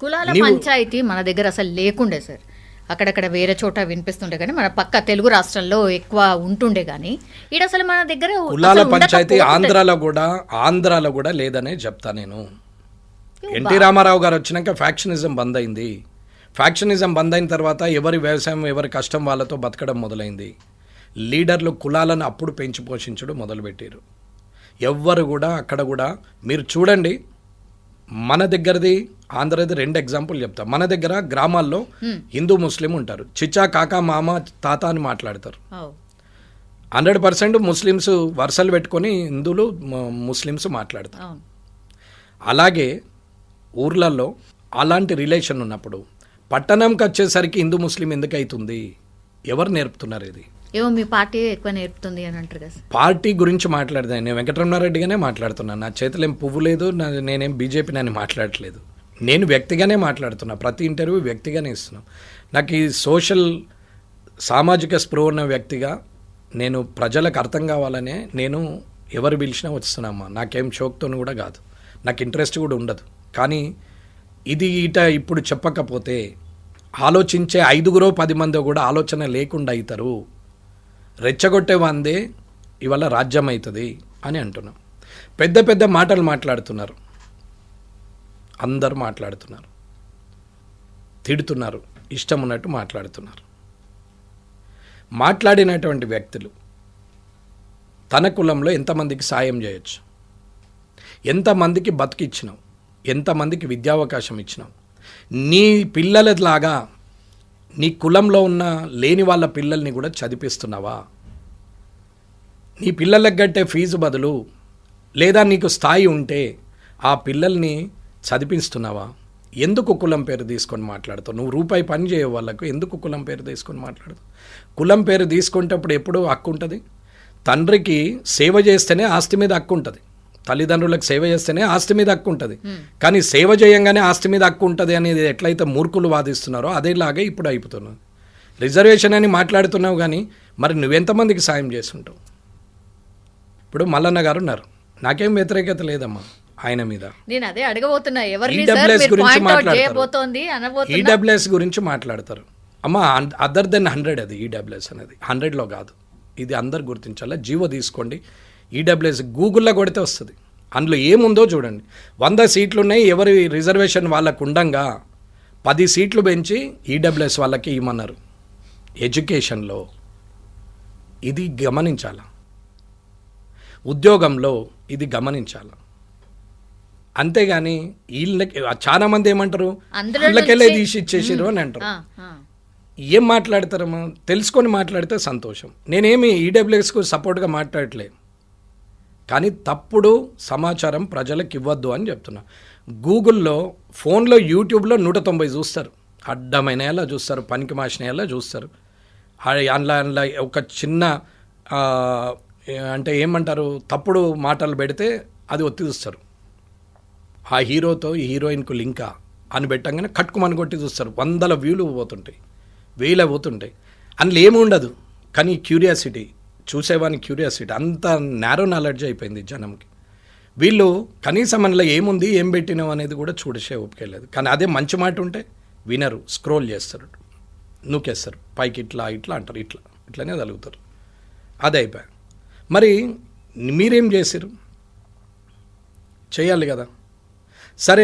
S3: కులాల పంచాయతీ మన దగ్గర అసలు లేకుండే సార్. అక్కడక్కడ వేరే చోట వినిపిస్తుండే కానీ మన పక్క తెలుగు రాష్ట్రాల్లో ఎక్కువ ఉంటుండే, కానీ ఇక్కడ అసలు మన దగ్గర
S2: కులాల పంచాయతీ ఆంధ్రాలో కూడా లేదనే చెప్తా నేను. ఎన్టీ రామారావు గారు వచ్చినాక ఫ్యాక్షనిజం బంద్ అయింది. ఫ్యాక్షనిజం బంద్ అయిన తర్వాత ఎవరి వ్యవసాయం ఎవరి కష్టం వాళ్ళతో బతకడం మొదలైంది. లీడర్లు కులాలను అప్పుడు పెంచి పోషించడం మొదలుపెట్టారు. ఎవ్వరు కూడా అక్కడ కూడా మీరు చూడండి, మన దగ్గరది ఆంధ్రది 2 ఎగ్జాంపుల్ చెప్తా. మన దగ్గర గ్రామాల్లో హిందూ ముస్లిం ఉంటారు, చిచ్చా కాకా మామ తాత అని మాట్లాడతారు. 100% ముస్లిమ్స్ వరుసలు పెట్టుకొని హిందువులు ముస్లిమ్స్ మాట్లాడతారు. అలాగే ఊర్లలో అలాంటి రిలేషన్ ఉన్నప్పుడు పట్టణంకి వచ్చేసరికి హిందూ ముస్లిం ఎందుకు అవుతుంది? ఎవరు నేర్పుతున్నారు ఇది?
S3: ఏమో మీ పార్టీ ఎక్కువ నేర్పుతుంది అని అంటారు కదా.
S2: పార్టీ గురించి మాట్లాడదాను, నేను వెంకటరమణారెడ్డిగానే మాట్లాడుతున్నాను. నా చేతిలో ఏం పువ్వు లేదు, నేనేం బీజేపీ అని మాట్లాడట్లేదు. నేను వ్యక్తిగానే మాట్లాడుతున్నా, ప్రతి ఇంటర్వ్యూ వ్యక్తిగానే ఇస్తున్నాను. నాకు ఈ సామాజిక స్పృహ ఉన్న వ్యక్తిగా నేను ప్రజలకు అర్థం కావాలనే నేను ఎవరు పిలిచినా వస్తున్నామ్మా. నాకేం షోక్తో కూడా కాదు, నాకు ఇంట్రెస్ట్ కూడా ఉండదు. కానీ ఇది ఇప్పుడు చెప్పకపోతే ఆలోచించే 5-10 మంది కూడా ఆలోచన లేకుండా అవుతారు. రెచ్చగొట్టే వందే ఇవాళ రాజ్యం అవుతుంది అని అంటున్నాం. పెద్ద పెద్ద మాటలు మాట్లాడుతున్నారు, అందరూ మాట్లాడుతున్నారు, తిడుతున్నారు, ఇష్టం ఉన్నట్టు మాట్లాడుతున్నారు. మాట్లాడినటువంటి వ్యక్తులు తన కులంలో ఎంతమందికి సాయం చేయొచ్చు, ఎంతమందికి బతికిచ్చినావు, ఎంతమందికి విద్యావకాశం ఇచ్చినావు, నీ పిల్లలలాగా నీ కులంలో ఉన్న లేని వాళ్ళ పిల్లల్ని కూడా చదివిస్తున్నావా? నీ పిల్లలకు కట్టే ఫీజు బదులు లేదా నీకు స్థాయి ఉంటే ఆ పిల్లల్ని చదివిస్తున్నావా? ఎందుకు కులం పేరు తీసుకొని మాట్లాడుతావు? నువ్వు రూపాయి పని చేయవు వాళ్ళకు, ఎందుకు కులం పేరు తీసుకొని మాట్లాడుతావు? కులం పేరు తీసుకునేటప్పుడు ఎప్పుడూ హక్కు ఉంటుంది. తండ్రికి సేవ చేస్తేనే ఆస్తి మీద హక్కు ఉంటుంది, తల్లిదండ్రులకు సేవ చేస్తేనే ఆస్తి మీద హక్కు ఉంటుంది. కానీ సేవ చేయంగానే ఆస్తి మీద హక్కు ఉంటుంది అనేది ఎట్లయితే మూర్ఖులు వాదిస్తున్నారో అదేలాగే ఇప్పుడు అయిపోతున్నావు. రిజర్వేషన్ అని మాట్లాడుతున్నావు, కానీ మరి నువ్వెంతమందికి సాయం చేస్తుంటావు? ఇప్పుడు మల్లన్న గారు ఉన్నారు, నాకేం వ్యతిరేకత లేదమ్మా ఆయన మీద.
S3: నేను అదే అడగబోతున్నా,
S2: ఈడబ్ల్యూఎస్ గురించి మాట్లాడతారు అమ్మా. అదర్ దెన్ 100 అది ఈడబ్ల్యూఎస్ అనేది 100లో కాదు. ఇది అందరు గుర్తించాలా. జీవో తీసుకోండి, ఈడబ్ల్యూఎస్ గూగుల్లో కొడితే వస్తుంది. అందులో ఏముందో చూడండి. 100 సీట్లు ఉన్నాయి, ఎవరి రిజర్వేషన్ వాళ్ళకు ఉండంగా 10 సీట్లు పెంచి ఈడబ్ల్యూఎస్ వాళ్ళకి ఇవ్వమన్నారు ఎడ్యుకేషన్లో. ఇది గమనించాల, ఉద్యోగంలో ఇది గమనించాల. అంతేగాని వీళ్ళకి చాలా మంది ఏమంటారు, వీళ్ళకెళ్ళే తీసి ఇచ్చేసారు అని అంటారు. ఏం మాట్లాడతారమ్మా? తెలుసుకొని మాట్లాడితే సంతోషం. నేనేమి ఈడబ్ల్యూఎస్కు సపోర్ట్గా మాట్లాడట్లేదు, కానీ తప్పుడు సమాచారం ప్రజలకు ఇవ్వద్దు అని చెప్తున్నా. గూగుల్లో, ఫోన్లో, యూట్యూబ్లో 190 చూస్తారు. అడ్డమైనలా చూస్తారు, పనికి మాసినలా చూస్తారు. అందులో ఒక చిన్న అంటే ఏమంటారు తప్పుడు మాటలు పెడితే అది ఒత్తి చూస్తారు. ఆ హీరోతో ఈ హీరోయిన్కు లింకా అని పెట్టంగానే కట్టుకుమని కొట్టి చూస్తారు. 100 వ్యూలు పోతుంటాయి, 1000 పోతుంటాయి. అందులో ఏమి ఉండదు, కానీ క్యూరియాసిటీ, చూసేవాని క్యూరియాసిటీ అంత నేరో నాలెడ్జ్ అయిపోయింది జనంకి. వీళ్ళు కనీసం మనలో ఏముంది ఏం పెట్టినావు అనేది కూడా చూడసే ఒప్పుకోలేదు. కానీ అదే మంచి మాట ఉంటే వినరు, స్క్రోల్ చేస్తారు, నూకేస్తారు, పైకి ఇట్లా ఇట్లా అంటారు, ఇట్లనే తలుగుతారు. అదే అయిపోయా. మరి మీరేం చేశారు? చేయాలి కదా. సరే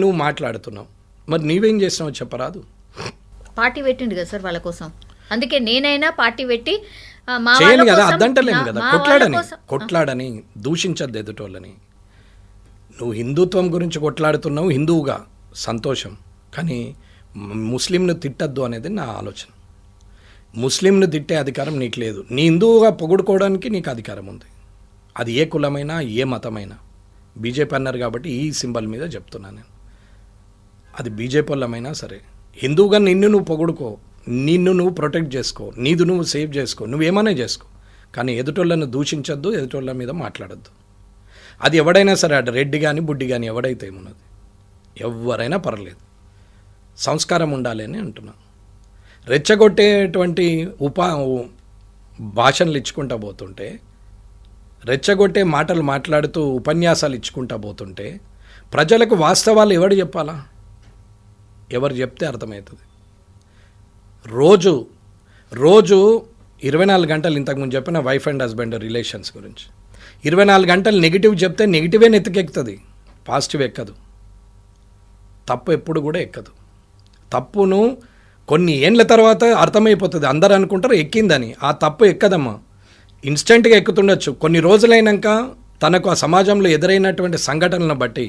S2: నువ్వు మాట్లాడుతున్నావు, మరి నీవేం చేసినావు చెప్పరాదు?
S3: పార్టీ పెట్టిండు కదా సార్ వాళ్ళ కోసం, అందుకే నేనైనా పార్టీ పెట్టి
S2: చేయాలి కదా. అద్దంటలేము కదా, కొట్లాడని దూషించద్దు ఎదుటోళ్ళని. నువ్వు హిందుత్వం గురించి కొట్లాడుతున్నావు, హిందువుగా సంతోషం, కానీ ముస్లింను తిట్టద్దు అనేది నా ఆలోచన. ముస్లింను తిట్టే అధికారం నీకు లేదు. నీ హిందువుగా పొగుడుకోవడానికి నీకు అధికారం ఉంది, అది ఏ కులమైనా ఏ మతమైనా. బీజేపీ అన్నారు కాబట్టి ఈ సింబల్ మీద చెప్తున్నాను నేను. అది బీజేపీ వాళ్ళమైనా సరే, హిందువుగా నిన్ను నువ్వు పొగుడుకో, నిన్ను నువ్వు ప్రొటెక్ట్ చేసుకో, నీది నువ్వు సేవ్ చేసుకో, నువ్వేమన్నా చేసుకో, కానీ ఎదుటోళ్ళను దూషించద్దు, ఎదుటోళ్ళ మీద మాట్లాడద్దు. అది ఎవడైనా సరే, అటు రెడ్డి కానీ బుడ్డి కానీ ఎవడైతే ఏమున్నది, ఎవరైనా పర్లేదు, సంస్కారం ఉండాలి అని అంటున్నా. రెచ్చగొట్టేటువంటి భాషలు ఇచ్చుకుంటా పోతుంటే, రెచ్చగొట్టే మాటలు మాట్లాడుతూ ఉపన్యాసాలు ఇచ్చుకుంటా పోతుంటే ప్రజలకు వాస్తవాలు ఎవడు చెప్పాలా? ఎవరు చెప్తే అర్థమవుతుంది. రోజు 24 గంటలు, ఇంతకుముందు చెప్పిన వైఫ్ అండ్ హస్బెండ్ రిలేషన్స్ గురించి 24 గంటలు నెగిటివ్ చెప్తే నెగిటివే నెత్తికెక్కుతుంది, పాజిటివ్ ఎక్కదు. తప్పు ఎప్పుడు కూడా ఎక్కదు. తప్పును కొన్ని ఏండ్ల తర్వాత అర్థమైపోతుంది, అందరూ అనుకుంటారు ఎక్కిందని. ఆ తప్పు ఎక్కదమ్మా, ఇన్స్టెంట్గా ఎక్కుతుండొచ్చు. కొన్ని రోజులైనాక తనకు ఆ సమాజంలో ఎదురైనటువంటి సంఘటనలను బట్టి,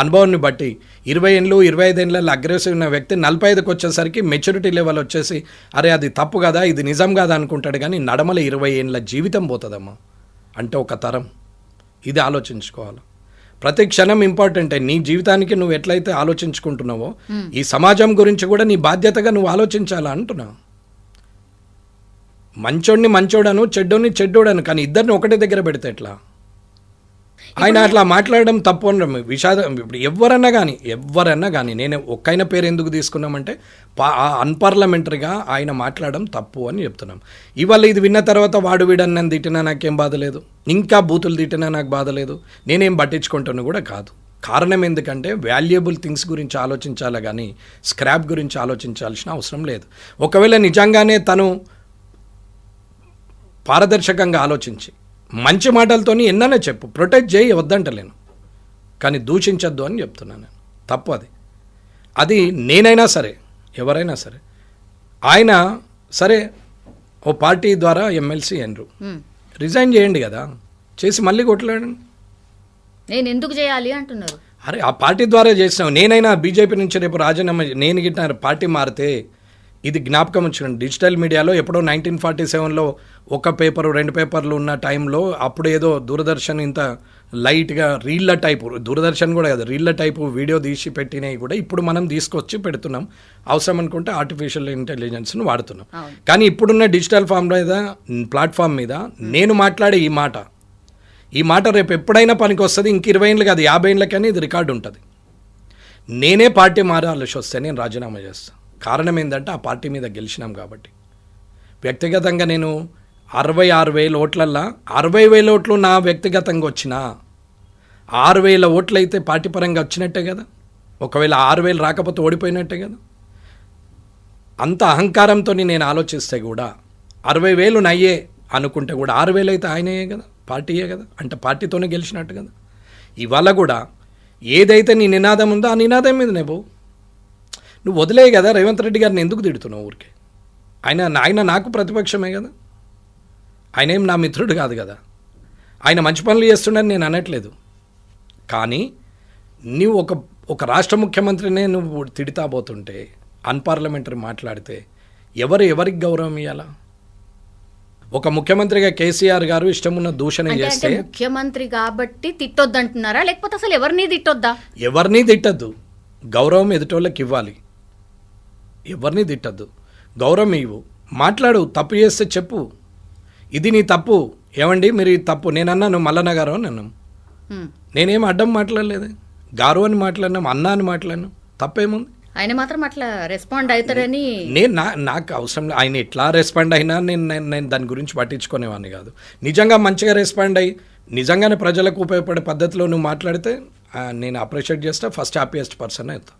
S2: అనుభవాన్ని బట్టి 20 ఏళ్ళు 25 ఏళ్ళలో అగ్రెసివ్ ఉన్న వ్యక్తి 45కి వచ్చేసరికి మెచ్యూరిటీ లెవెల్ వచ్చేసి అరే అది తప్పు కదా, ఇది నిజం కదా అనుకుంటాడు. కానీ నడమల 20 ఏళ్ళ జీవితం పోతుందమ్మా, అంటే ఒక తరం. ఇది ఆలోచించుకోవాలి. ప్రతి క్షణం ఇంపార్టెంటే. నీ జీవితానికి నువ్వు ఎట్లయితే ఆలోచించుకుంటున్నావో ఈ సమాజం గురించి కూడా నీ బాధ్యతగా నువ్వు ఆలోచించాలా అంటున్నా. మంచోడిని మంచోడను, చెడ్డోడిని చెడ్డోడను, కానీ ఇద్దరిని ఒకటే దగ్గర పెడితే ఎట్లా? ఆయన అట్లా మాట్లాడడం తప్పు అనడం విషాదం. ఇప్పుడు ఎవరన్నా కానీ నేను ఒక్కైన పేరు ఎందుకు తీసుకున్నామంటే అన్పార్లమెంటరీగా ఆయన మాట్లాడడం తప్పు అని చెప్తున్నాం. ఇవాళ ఇది విన్న తర్వాత వాడు వీడని నన్ను తిట్టినా నాకేం బాధ లేదు, ఇంకా బూతులు తిట్టినా నాకు బాధ లేదు, నేనేం పట్టించుకుంటాను కూడా కాదు. కారణం ఎందుకంటే వాల్యుయబుల్ థింగ్స్ గురించి ఆలోచించాలి కానీ స్క్రాప్ గురించి ఆలోచించాల్సిన అవసరం లేదు. ఒకవేళ నిజంగానే తను పారదర్శకంగా ఆలోచించి మంచి మాటలతోని ఎన్నైనా చెప్పు, ప్రొటెక్ట్ చేయి, వద్దంటలేను, కానీ దూషించద్దు అని చెప్తున్నాను నేను. తప్పు అది నేనైనా సరే ఎవరైనా సరే. ఆయన సరే ఓ పార్టీ ద్వారా ఎమ్మెల్సీ అయినరు, రిజైన్ చేయండి కదా, చేసి మళ్ళీ కొట్లాడండి.
S3: నేను ఎందుకు చేయాలి అంటున్నారు?
S2: అరే ఆ పార్టీ ద్వారా చేసినావు. నేనైనా బీజేపీ నుంచి రేపు రాజీనామా, నేను గిట్టిన పార్టీ మారితే ఇది జ్ఞాపకం వచ్చింది. డిజిటల్ మీడియాలో ఎప్పుడో 1947లో 1 పేపరు 2 పేపర్లు ఉన్న టైంలో అప్పుడు ఏదో దూరదర్శన్ ఇంత లైట్గా రీళ్ళ టైపు, దూరదర్శన్ కూడా కదా రీళ్ళ టైపు వీడియో తీసి పెట్టినవి కూడా ఇప్పుడు మనం తీసుకొచ్చి పెడుతున్నాం. అవసరం అనుకుంటే ఆర్టిఫిషియల్ ఇంటెలిజెన్స్ను వాడుతున్నాం. కానీ ఇప్పుడున్న డిజిటల్ ప్లాట్ఫామ్ మీద నేను మాట్లాడే ఈ మాట రేపు ఎప్పుడైనా పనికి వస్తుంది. ఇంక 20 ఏళ్ళు కాదు 50 ఏళ్ళకని ఇది రికార్డు ఉంటుంది. నేనే పార్టీ మారాల్సి వస్తే నేను రాజీనామా చేస్తాను. కారణం ఏంటంటే ఆ పార్టీ మీద గెలిచినాం కాబట్టి. వ్యక్తిగతంగా నేను 66,000 ఓట్లల్లో 60,000 ఓట్లు నా వ్యక్తిగతంగా వచ్చినా 6,000 ఓట్లు అయితే పార్టీ పరంగా వచ్చినట్టే కదా. ఒకవేళ 6,000 రాకపోతే ఓడిపోయినట్టే కదా. అంత అహంకారంతో నేను ఆలోచిస్తే కూడా 60,000 నయ్యే అనుకుంటే కూడా 6,000 అయితే ఆయనయే కదా, పార్టీయే కదా, అంటే పార్టీతోనే గెలిచినట్టు కదా. ఇవాళ కూడా ఏదైతే నీ నినాదం ఉందో ఆ నినాదం మీద నువ్వు వదిలే కదా. రేవంత్ రెడ్డి గారిని ఎందుకు తిడుతున్నావు ఊరికే? ఆయన నాకు ప్రతిపక్షమే కదా, ఆయన ఏం నా మిత్రుడు కాదు కదా. ఆయన మంచి పనులు చేస్తుండని నేను అనట్లేదు, కానీ నువ్వు ఒక రాష్ట్ర ముఖ్యమంత్రినే నువ్వు తిడతా పోతుంటే, అన్పార్లమెంటరీ మాట్లాడితే ఎవరికి గౌరవం ఇవ్వాలా? ఒక ముఖ్యమంత్రిగా కేసీఆర్ గారు ఇష్టమున్న దూషణ చేస్తే
S3: ముఖ్యమంత్రి కాబట్టి తిట్టొద్దంటున్నారా, లేకపోతే అసలు ఎవరిని తిట్టొద్దా?
S2: ఎవరిని తిట్టద్దు, గౌరవం ఎదుటోళ్ళకి ఇవ్వాలి. ఎవరిని తిట్టద్దు, గౌరవం ఇవ్వు, మాట్లాడు, తప్పు చేస్తే చెప్పు, ఇది నీ తప్పు, ఏమండి మీరు ఈ తప్పు, నేనన్నాను మల్లన్న గారు అని అన్నాం, నేనేం అడ్డం మాట్లాడలేదు, గారు అని మాట్లాడినాం, అన్న అని మాట్లాడినాం, తప్పేముంది?
S3: ఆయన మాత్రం అట్లా రెస్పాండ్ అవుతారని
S2: నేను నాకు అవసరం లేదు, ఆయన ఎట్లా రెస్పాండ్ అయినా నేను దాని గురించి పట్టించుకునేవాడిని కాదు. నిజంగా మంచిగా రెస్పాండ్ అయ్యి నిజంగానే ప్రజలకు ఉపయోగపడే పద్ధతిలో నువ్వు మాట్లాడితే నేను అప్రిషియేట్ చేస్తా, ఫస్ట్ హ్యాపీయెస్ట్ పర్సన్ అవుతా.